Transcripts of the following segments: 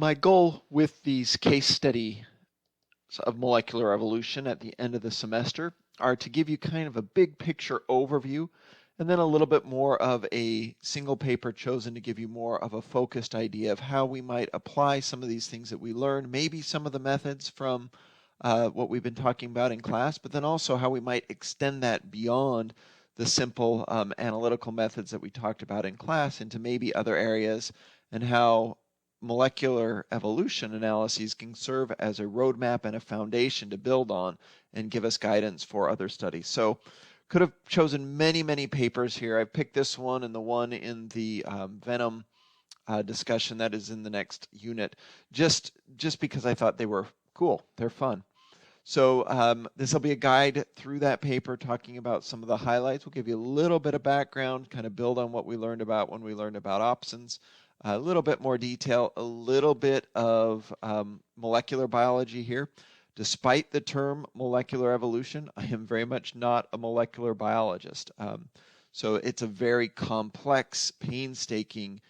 My goal with these case study of molecular evolution at the end of the semester are to give you kind of a big picture overview and then a little bit more of a single paper chosen to give you more of a focused idea of how we might apply some of these things that we learned, maybe some of the methods from what we've been talking about in class, but then also how we might extend that beyond the simple analytical methods that we talked about in class into maybe other areas, and how molecular evolution analyses can serve as a roadmap and a foundation to build on and give us guidance for other studies. So could have chosen many papers here. I picked this one and the one in the venom discussion that is in the next unit, just because I thought they were cool. They're fun. So this will be a guide through that paper talking about some of the highlights. We'll give you a little bit of background, kind of build on what we learned about when we learned about opsins, a little bit more detail, a little bit of molecular biology here. Despite the term molecular evolution, I am very much not a molecular biologist. So it's a very complex, painstaking,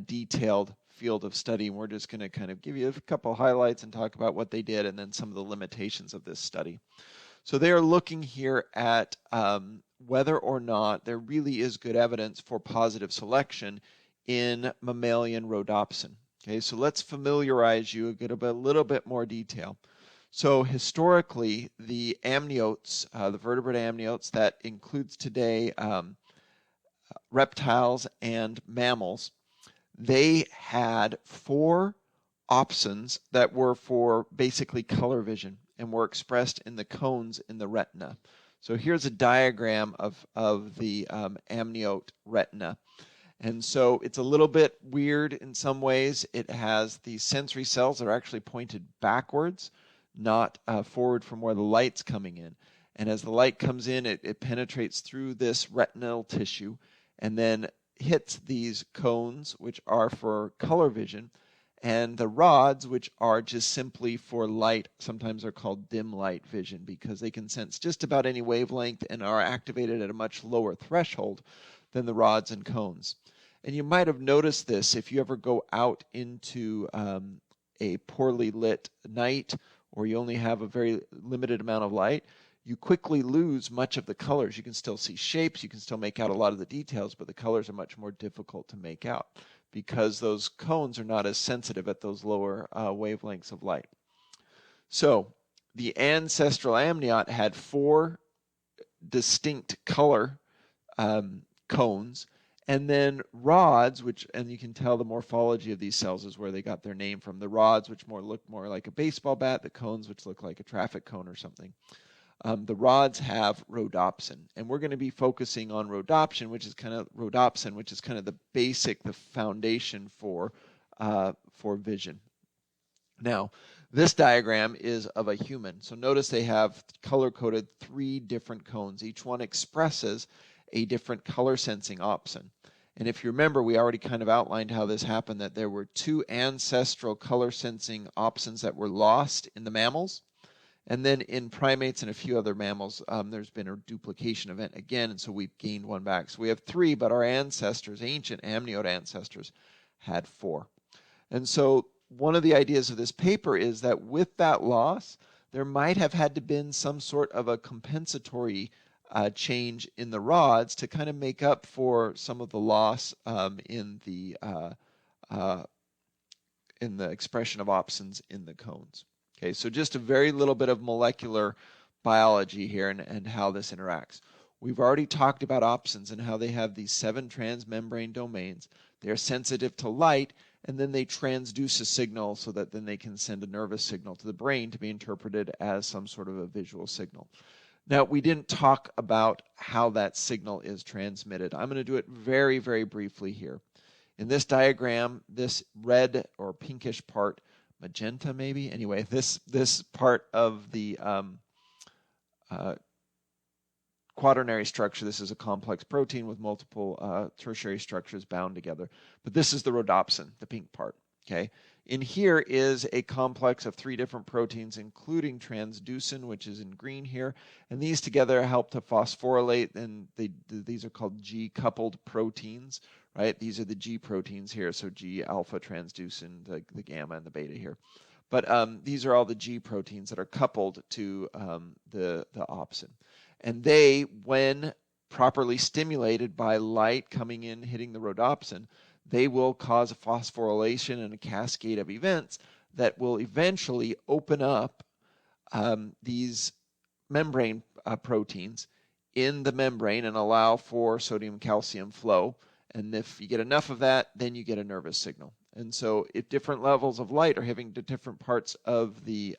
detailed field of study, and we're just going to kind of give you a couple highlights and talk about what they did and then some of the limitations of this study. So they are looking here at whether or not there really is good evidence for positive selection in mammalian rhodopsin. Okay, so let's familiarize you, get a little bit more detail. So historically, the amniotes, the vertebrate amniotes, that includes today reptiles and mammals, they had 4 opsins that were for basically color vision and were expressed in the cones in the retina. So here's a diagram of the amniote retina. And so it's a little bit weird in some ways. It has these sensory cells that are actually pointed backwards, not forward from where the light's coming in. And as the light comes in, it penetrates through this retinal tissue and then hits these cones, which are for color vision, and the rods, which are just simply for light. Sometimes they're called dim light vision because they can sense just about any wavelength and are activated at a much lower threshold than the rods and cones. And you might have noticed this if you ever go out into a poorly lit night, or you only have a very limited amount of light, you quickly lose much of the colors. You can still see shapes, you can still make out a lot of the details, but the colors are much more difficult to make out because those cones are not as sensitive at those lower wavelengths of light. So the ancestral amniot had 4 distinct color cones, and then rods, and you can tell the morphology of these cells is where they got their name from. The rods, which look more like a baseball bat, the cones, which look like a traffic cone or something. The rods have rhodopsin, and we're going to be focusing on rhodopsin, which is kind of the basic, the foundation for vision. Now, this diagram is of a human. So notice they have color-coded 3 different cones. Each one expresses a different color-sensing opsin. And if you remember, we already kind of outlined how this happened, that there were 2 ancestral color-sensing opsins that were lost in the mammals. And then in primates and a few other mammals, there's been a duplication event again, and so we've gained 1 back. So we have 3, but our ancestors, ancient amniote ancestors, had 4. And so one of the ideas of this paper is that with that loss, there might have had to been some sort of a compensatory change in the rods to kind of make up for some of the loss in the expression of opsins in the cones. Okay, so just a very little bit of molecular biology here and how this interacts. We've already talked about opsins and how they have these 7 transmembrane domains. They are sensitive to light, and then they transduce a signal so that then they can send a nervous signal to the brain to be interpreted as some sort of a visual signal. Now, we didn't talk about how that signal is transmitted. I'm going to do it very, very briefly here. In this diagram, this red or pinkish part, magenta maybe, anyway, this part of the quaternary structure, this is a complex protein with multiple tertiary structures bound together. But this is the rhodopsin, the pink part, okay? In here is a complex of 3 different proteins, including transducin, which is in green here, and these together help to phosphorylate, and these are called G-coupled proteins. right? These are the G proteins here, so G alpha transducin, the gamma and the beta here. But these are all the G proteins that are coupled to the opsin. And they, when properly stimulated by light coming in, hitting the rhodopsin, they will cause a phosphorylation and a cascade of events that will eventually open up these membrane proteins in the membrane and allow for sodium-calcium flow. And if you get enough of that, then you get a nervous signal. And so if different levels of light are hitting to different parts of the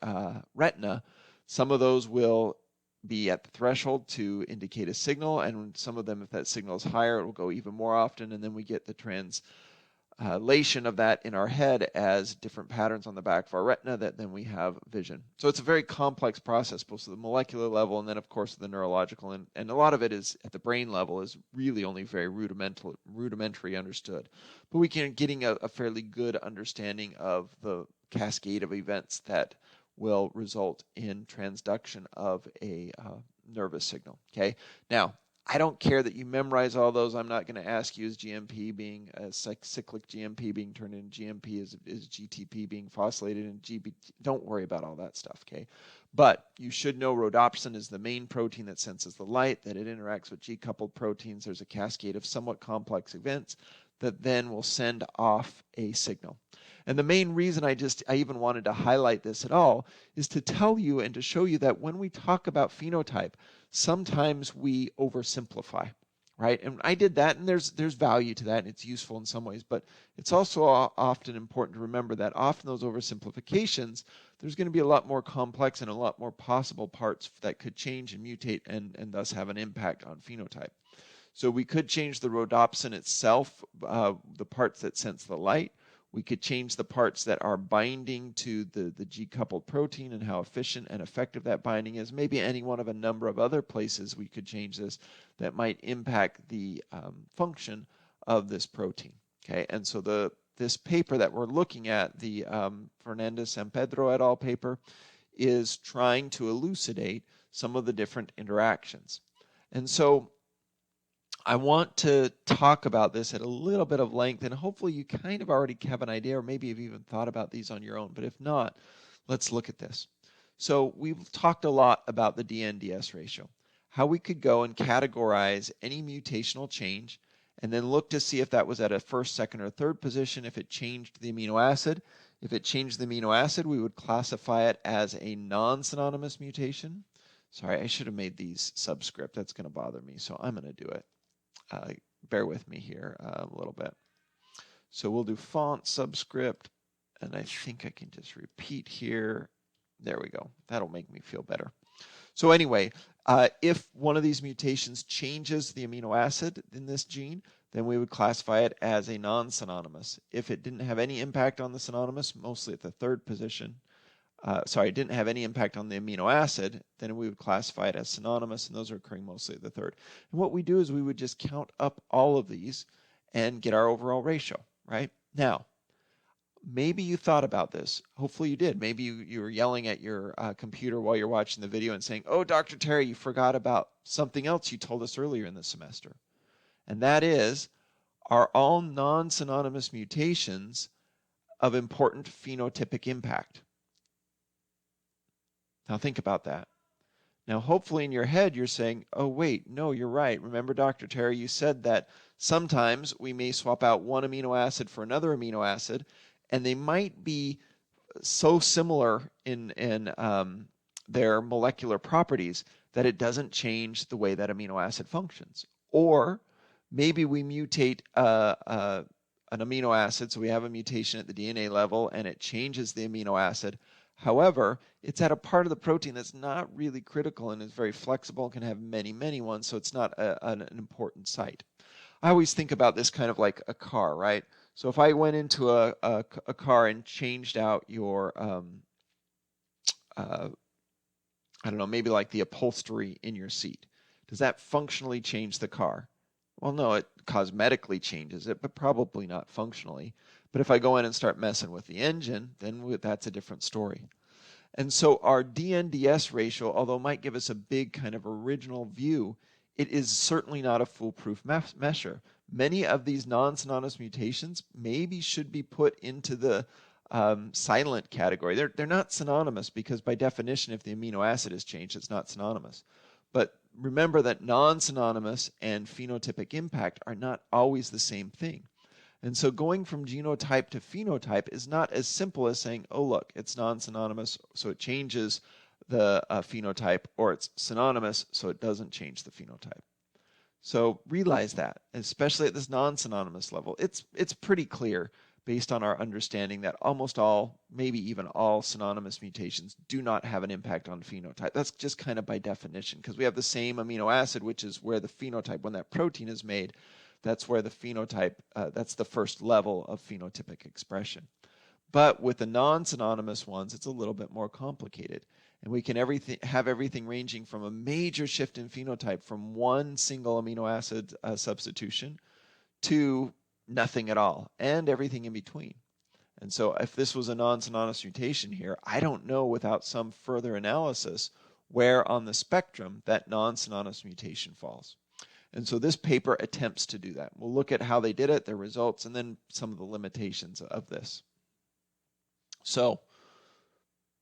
retina, some of those will be at the threshold to indicate a signal, and some of them, if that signal is higher, it will go even more often, and then we get the translation of that in our head as different patterns on the back of our retina that then we have vision. So it's a very complex process, both at the molecular level and then, of course, the neurological, and a lot of it is at the brain level is really only very rudimentary understood. But we can getting a fairly good understanding of the cascade of events that will result in transduction of a nervous signal. Okay. Now, I don't care that you memorize all those. I'm not going to ask you is GMP being cyclic GMP being turned into GMP, is GTP being phosphorylated in GB. Don't worry about all that stuff, okay? But you should know rhodopsin is the main protein that senses the light, that it interacts with G-coupled proteins. There's a cascade of somewhat complex events that then will send off a signal. And the main reason I even wanted to highlight this at all is to tell you and to show you that when we talk about phenotype, sometimes we oversimplify, right? And I did that, and there's value to that, and it's useful in some ways, but it's also often important to remember that often those oversimplifications, there's going to be a lot more complex and a lot more possible parts that could change and mutate and thus have an impact on phenotype. So we could change the rhodopsin itself, the parts that sense the light. We could change the parts that are binding to the G-coupled protein and how efficient and effective that binding is. Maybe any one of a number of other places we could change this that might impact the function of this protein. Okay, and so this paper that we're looking at, the Fernandez-San Pedro et al. Paper, is trying to elucidate some of the different interactions. And so I want to talk about this at a little bit of length, and hopefully you kind of already have an idea, or maybe you've even thought about these on your own. But if not, let's look at this. So we've talked a lot about the DNDS ratio, how we could go and categorize any mutational change and then look to see if that was at a first, second, or third position, if it changed the amino acid. If it changed the amino acid, we would classify it as a non-synonymous mutation. Sorry, I should have made these subscript. That's going to bother me, so I'm going to do it. Bear with me here a little bit. So we'll do font subscript, and I think I can just repeat here. There we go. That'll make me feel better. So anyway, if one of these mutations changes the amino acid in this gene, then we would classify it as a non-synonymous. If it didn't have any impact on the synonymous, mostly at the third position, it didn't have any impact on the amino acid, then we would classify it as synonymous, and those are occurring mostly at the third. And what we do is we would just count up all of these and get our overall ratio, right? Now, maybe you thought about this. Hopefully you did. Maybe you were yelling at your computer while you're watching the video and saying, oh, Dr. Terry, you forgot about something else you told us earlier in the semester. And that is, are all non-synonymous mutations of important phenotypic impact? Now think about that. Now hopefully in your head you're saying, oh wait, no, you're right. Remember, Dr. Terry, you said that sometimes we may swap out one amino acid for another amino acid, and they might be so similar in their molecular properties that it doesn't change the way that amino acid functions. Or maybe we mutate an amino acid, so we have a mutation at the DNA level and it changes the amino acid. However, it's at a part of the protein that's not really critical and is very flexible and can have many, many ones, so it's not an important site. I always think about this kind of like a car, right? So if I went into a car and changed out your, I don't know, maybe like the upholstery in your seat, does that functionally change the car? Well, no, it cosmetically changes it, but probably not functionally. But if I go in and start messing with the engine, then that's a different story. And so our DNDS ratio, although it might give us a big kind of original view, it is certainly not a foolproof measure. many of these non-synonymous mutations maybe should be put into the silent category. They're not synonymous because by definition, if the amino acid is changed, it's not synonymous. But remember that non-synonymous and phenotypic impact are not always the same thing. And so going from genotype to phenotype is not as simple as saying, oh, look, it's non-synonymous, so it changes the phenotype, or it's synonymous, so it doesn't change the phenotype. So realize that, especially at this non-synonymous level, it's pretty clear based on our understanding that almost all, maybe even all synonymous mutations do not have an impact on phenotype. That's just kind of by definition, because we have the same amino acid, which is where the phenotype, when that protein is made, that's where the phenotype, that's the first level of phenotypic expression. But with the non-synonymous ones, it's a little bit more complicated. And we can have everything ranging from a major shift in phenotype from one single amino acid substitution to nothing at all, and everything in between. And so if this was a non-synonymous mutation here, I don't know without some further analysis where on the spectrum that non-synonymous mutation falls. And so this paper attempts to do that. We'll look at how they did it, their results, and then some of the limitations of this. So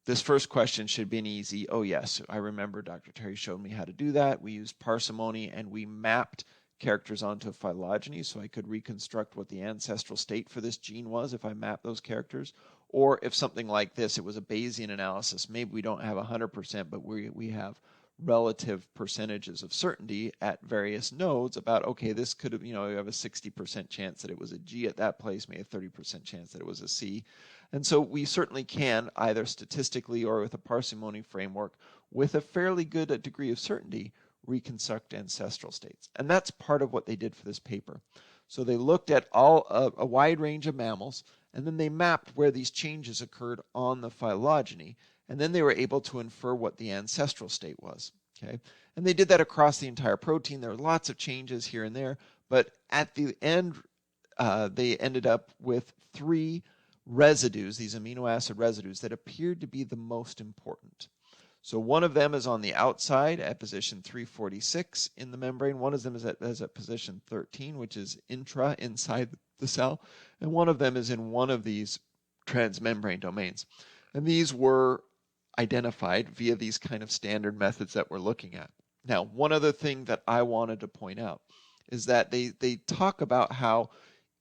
this first question should be an easy, oh yes, I remember Dr. Terry showed me how to do that. We used parsimony and we mapped characters onto a phylogeny, so I could reconstruct what the ancestral state for this gene was if I mapped those characters. Or if something like this, it was a Bayesian analysis, maybe we don't have 100%, but we have relative percentages of certainty at various nodes about, okay, this could have, you have a 60% chance that it was a G at that place, maybe a 30% chance that it was a C. And so we certainly can, either statistically or with a parsimony framework, with a fairly good degree of certainty, reconstruct ancestral states. And that's part of what they did for this paper. So they looked at a wide range of mammals, and then they mapped where these changes occurred on the phylogeny, and then they were able to infer what the ancestral state was. Okay, and they did that across the entire protein. There were lots of changes here and there, but at the end, they ended up with 3 residues, these amino acid residues, that appeared to be the most important. So one of them is on the outside at position 346 in the membrane. One of them is at position 13, which is inside the cell. And one of them is in one of these transmembrane domains. And these were identified via these kind of standard methods that we're looking at. Now, one other thing that I wanted to point out is that they talk about how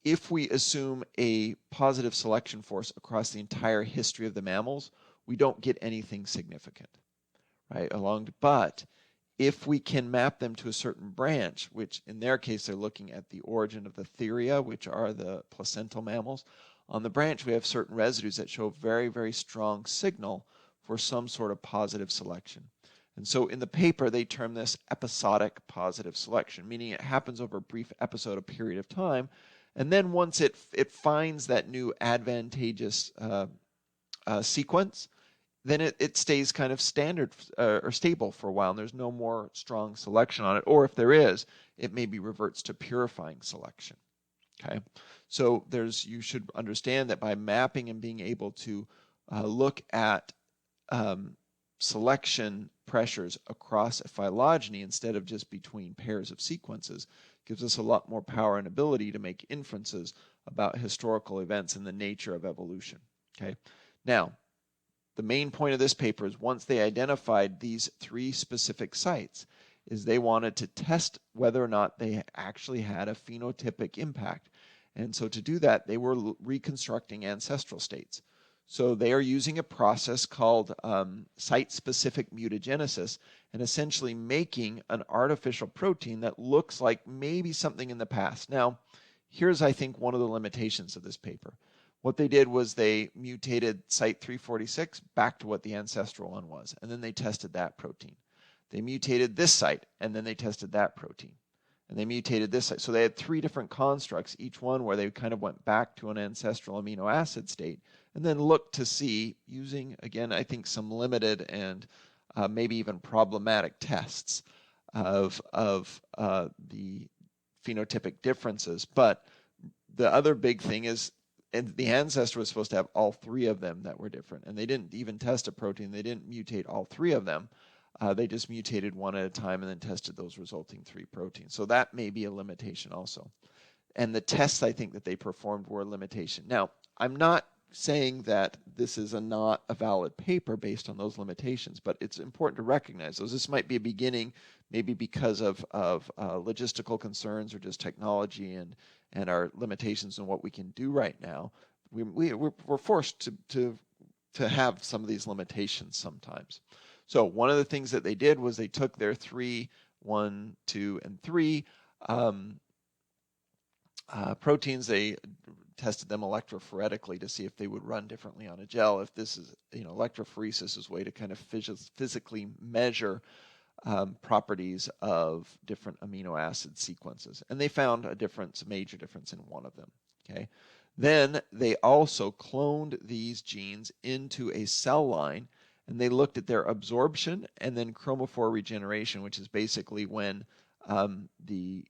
if we assume a positive selection force across the entire history of the mammals, we don't get anything significant, right? But if we can map them to a certain branch, which in their case they're looking at the origin of the Theria, which are the placental mammals, on the branch we have certain residues that show a very, very strong signal for some sort of positive selection. And so in the paper they term this episodic positive selection, meaning it happens over a brief episode, a period of time, and then once it finds that new advantageous sequence, then it stays kind of standard or stable for a while, and there's no more strong selection on it. Or if there is, it maybe reverts to purifying selection. Okay, so you should understand that by mapping and being able to look at selection pressures across a phylogeny instead of just between pairs of sequences gives us a lot more power and ability to make inferences about historical events and the nature of evolution. Okay, now the main point of this paper is once they identified these 3 specific sites, is they wanted to test whether or not they actually had a phenotypic impact. And so to do that, they were reconstructing ancestral states. So they are using a process called site-specific mutagenesis and essentially making an artificial protein that looks like maybe something in the past. Now, here's, I think, one of the limitations of this paper. What they did was they mutated site 346 back to what the ancestral one was, and then they tested that protein. They mutated this site, and then they tested that protein. And they mutated this site. So they had 3 different constructs, each one where they kind of went back to an ancestral amino acid state, and then looked to see, using, again, I think some limited and maybe even problematic tests of the phenotypic differences. But the other big thing is, and the ancestor was supposed to have all 3 of them that were different, and they didn't even test a protein. They didn't mutate all 3 of them. They just mutated one at a time and then tested those resulting 3 proteins. So that may be a limitation also. And the tests I think that they performed were a limitation. Now, I'm not saying that this is not a valid paper based on those limitations, but it's important to recognize those. This might be a beginning, maybe because of logistical concerns or just technology and our limitations in what we can do right now. We're forced to have some of these limitations sometimes. So one of the things that they did was they took their 3, 1, 2, and 3 proteins. They tested them electrophoretically to see if they would run differently on a gel. If this is, electrophoresis is a way to kind of physically measure properties of different amino acid sequences. And they found a major difference in one of them. Okay. Then they also cloned these genes into a cell line, and they looked at their absorption and then chromophore regeneration, which is basically when the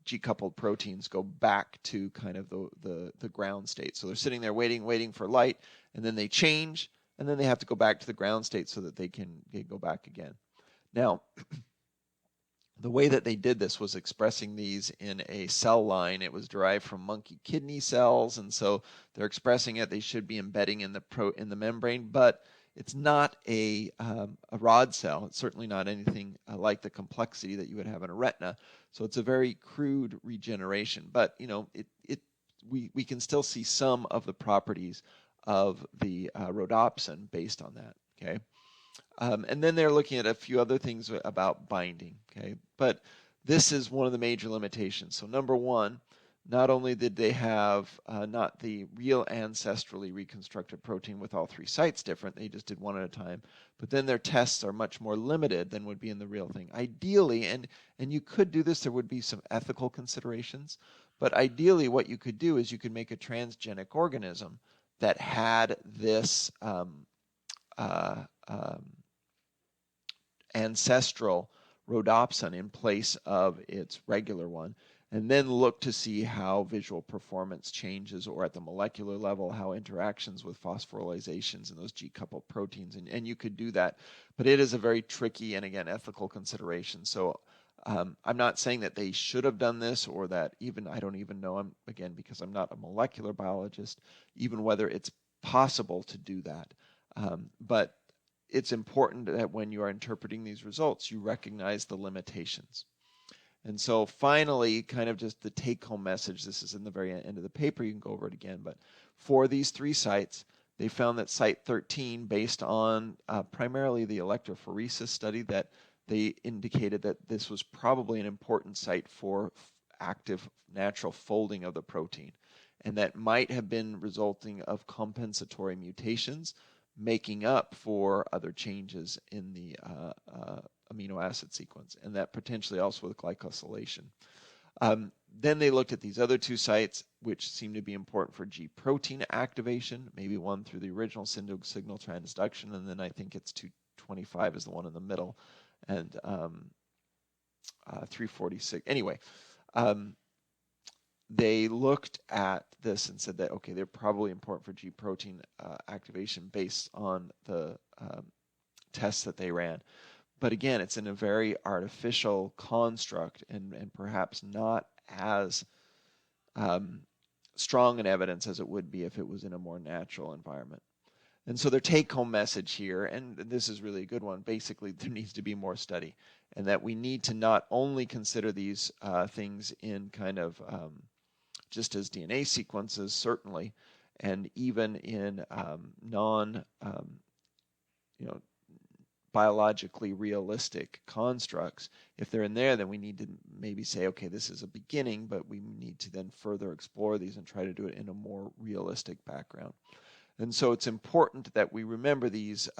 G-coupled proteins go back to kind of the ground state. So they're sitting there waiting for light, and then they change, and then they have to go back to the ground state so that they can go back again. Now, the way that they did this was expressing these in a cell line. It was derived from monkey kidney cells, and so they're expressing it. They should be embedding in the membrane, but it's not a rod cell. It's certainly not anything like the complexity that you would have in a retina. So it's a very crude regeneration. But we can still see some of the properties of the rhodopsin based on that. Okay. And then they're looking at a few other things about binding, okay? But this is one of the major limitations. So number one, not only did they have not the real ancestrally reconstructed protein with all 3 sites different, they just did one at a time, but then their tests are much more limited than would be in the real thing. Ideally, and you could do this, there would be some ethical considerations, but ideally what you could do is you could make a transgenic organism that had this ancestral rhodopsin in place of its regular one, and then look to see how visual performance changes, or at the molecular level, how interactions with phosphorylations and those G-coupled proteins, and you could do that. But it is a very tricky and, again, ethical consideration. So I'm not saying that they should have done this, or that I don't even know, because I'm not a molecular biologist, even whether it's possible to do that. But it's important that when you are interpreting these results, you recognize the limitations. And so finally, kind of just the take-home message, this is in the very end of the paper, you can go over it again, but for these 3 sites, they found that site 13, based on primarily the electrophoresis study, that they indicated that this was probably an important site for active natural folding of the protein, and that might have been resulting of compensatory mutations, making up for other changes in the amino acid sequence, and that potentially also with glycosylation. Then they looked at these other 2 sites, which seem to be important for G protein activation, maybe one through the original signal transduction, and then I think it's 225 is the one in the middle, and 346. Anyway, they looked at this and said that, okay, they're probably important for G protein activation based on the tests that they ran. But again, it's in a very artificial construct, and perhaps not as strong an evidence as it would be if it was in a more natural environment. And so their take-home message here, and this is really a good one, basically there needs to be more study, and that we need to not only consider these things in kind of just as DNA sequences, certainly, and even in biologically realistic constructs. If they're in there, then we need to maybe say, okay, this is a beginning, but we need to then further explore these and try to do it in a more realistic background. And so it's important that we remember these,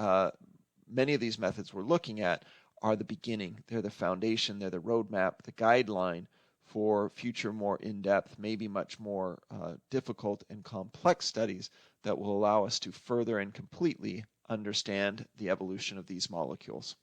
many of these methods we're looking at are the beginning. They're the foundation, they're the roadmap, the guideline for future more in-depth, maybe much more difficult and complex studies that will allow us to further and completely understand the evolution of these molecules.